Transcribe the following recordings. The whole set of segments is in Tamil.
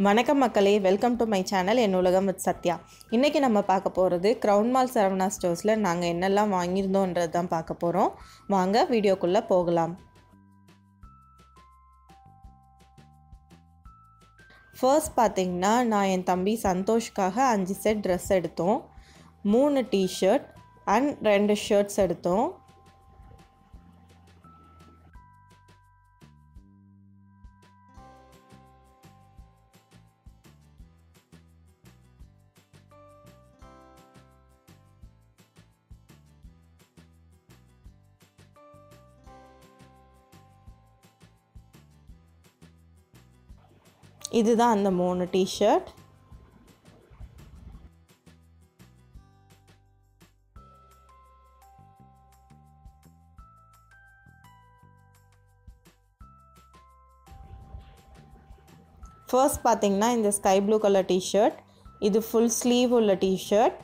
வணக்கம் மக்களே, வெல்கம் டு மை சேனல் என் உலகம் வித் சத்யா. இன்றைக்கி நம்ம பார்க்க போகிறது க்ரௌன் மால் சரவணா ஸ்டோர்ஸில் நாங்கள் என்னெல்லாம் வாங்கியிருந்தோன்றது தான் பார்க்க போகிறோம். வாங்க வீடியோக்குள்ளே போகலாம். ஃபர்ஸ்ட் பார்த்திங்கன்னா, நான் என் தம்பி சந்தோஷ்காக 5 செட் ட்ரெஸ் எடுத்தோம். 3 டிஷர்ட் அண்ட் 2 ஷர்ட்ஸ் எடுத்தோம். இதுதான் அந்த 3 டிஷர்ட். ஃபர்ஸ்ட் பார்த்தீங்கன்னா இந்த ஸ்கை ப்ளூ கலர் டிஷர்ட். இது ஃபுல் ஸ்லீவ் உள்ள டிஷர்ட்.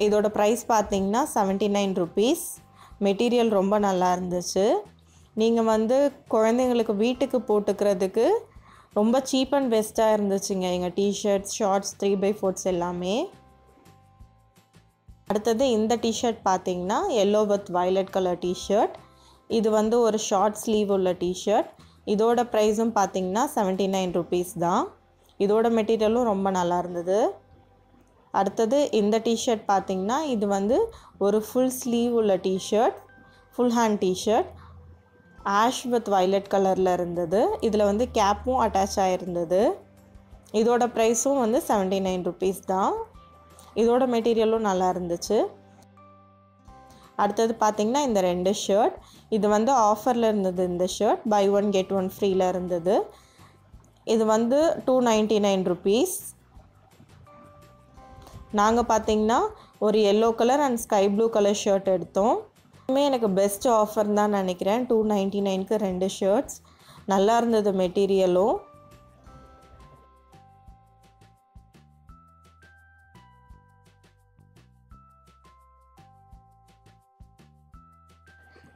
இதோட ப்ரைஸ் பார்த்தீங்கன்னா 79 rupees. மெட்டீரியல் ரொம்ப நல்லா இருந்துச்சு. நீங்கள் குழந்தைங்களுக்கு வீட்டுக்கு போட்டுக்கிறதுக்கு ரொம்ப சீப் அண்ட் பெஸ்ட்டாக இருந்துச்சுங்க எங்கள் டிஷர்ட்ஸ், ஷார்ட்ஸ், 3x4s எல்லாமே. அடுத்தது இந்த டிஷர்ட் பார்த்தீங்கன்னா yellow with violet colour t-shirt. இது ஒரு ஷார்ட் ஸ்லீவ் உள்ள டிஷர்ட். இதோட ப்ரைஸும் பார்த்தீங்கன்னா 79 rupees தான். இதோட மெட்டீரியலும் ரொம்ப நல்லா இருந்தது. அடுத்தது இந்த டிஷர்ட் பார்த்தீங்கன்னா இது ஒரு ஃபுல் ஸ்லீவ் உள்ள t-shirt, full hand t-shirt. Ash with violet கலரில் இருந்தது. இதில் கேப்பும் அட்டாச் ஆகிருந்தது. இதோட ப்ரைஸும் 79 rupees தான். இதோட மெட்டீரியலும் நல்லா இருந்துச்சு. அடுத்தது பார்த்திங்கன்னா இந்த 2 ஷர்ட். இது ஆஃபரில் இருந்தது. இந்த ஷர்ட் பை 1 get 1 ஃப்ரீயில் இருந்தது. இது 299 rupees. நாங்கள் பார்த்திங்கன்னா ஒரு yellow colour and sky blue colour shirt எடுத்தோம். எனக்கு பெஸ்ட் ஆஃபர் தான் நினைக்கிறேன். 299க்கு 2 ஷர்ட்ஸ். நல்லா இருந்தது மெட்டீரியலும்.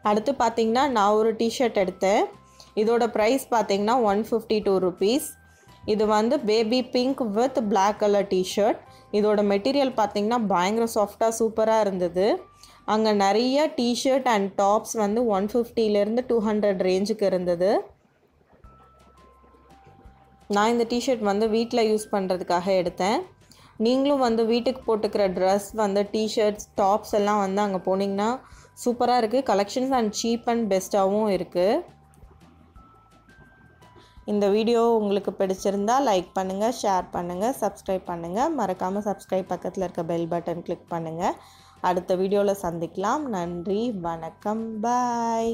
அடுத்து பார்த்திங்கன்னா நான் ஒரு டிஷர்ட் எடுத்தேன். இதோட ப்ரைஸ் பார்த்திங்கன்னா 152 rupees. இது baby pink with black colour t-shirt. இதோட மெட்டீரியல் பார்த்திங்கன்னா பயங்கர சாஃப்டாக சூப்பராக இருந்தது. அங்கே நிறைய டிஷர்ட் அண்ட் டாப்ஸ் 150லேருந்து 200 ரேஞ்சுக்கு இருந்தது. நான் இந்த டிஷர்ட் வீட்டில் யூஸ் பண்ணுறதுக்காக எடுத்தேன். நீங்களும் வீட்டுக்கு போட்டுக்கிற ட்ரெஸ் டிஷர்ட்ஸ், டாப்ஸ் எல்லாம் அங்கே போனீங்கன்னா சூப்பராக இருக்குது. கலெக்ஷன்ஸ் அண்ட் சீப் அண்ட் பெஸ்ட்டாகவும் இருக்குது. இந்த வீடியோ உங்களுக்கு பிடிச்சிருந்தா லைக் பண்ணுங்கள், ஷேர் பண்ணுங்கள், சப்ஸ்கிரைப் பண்ணுங்கள். மறக்காமல் சப்ஸ்கிரைப் பக்கத்தில் இருக்க பெல் பட்டன் கிளிக் பண்ணுங்கள். அடுத்த வீடியோவில் சந்திக்கலாம். நன்றி, வணக்கம், பாய்.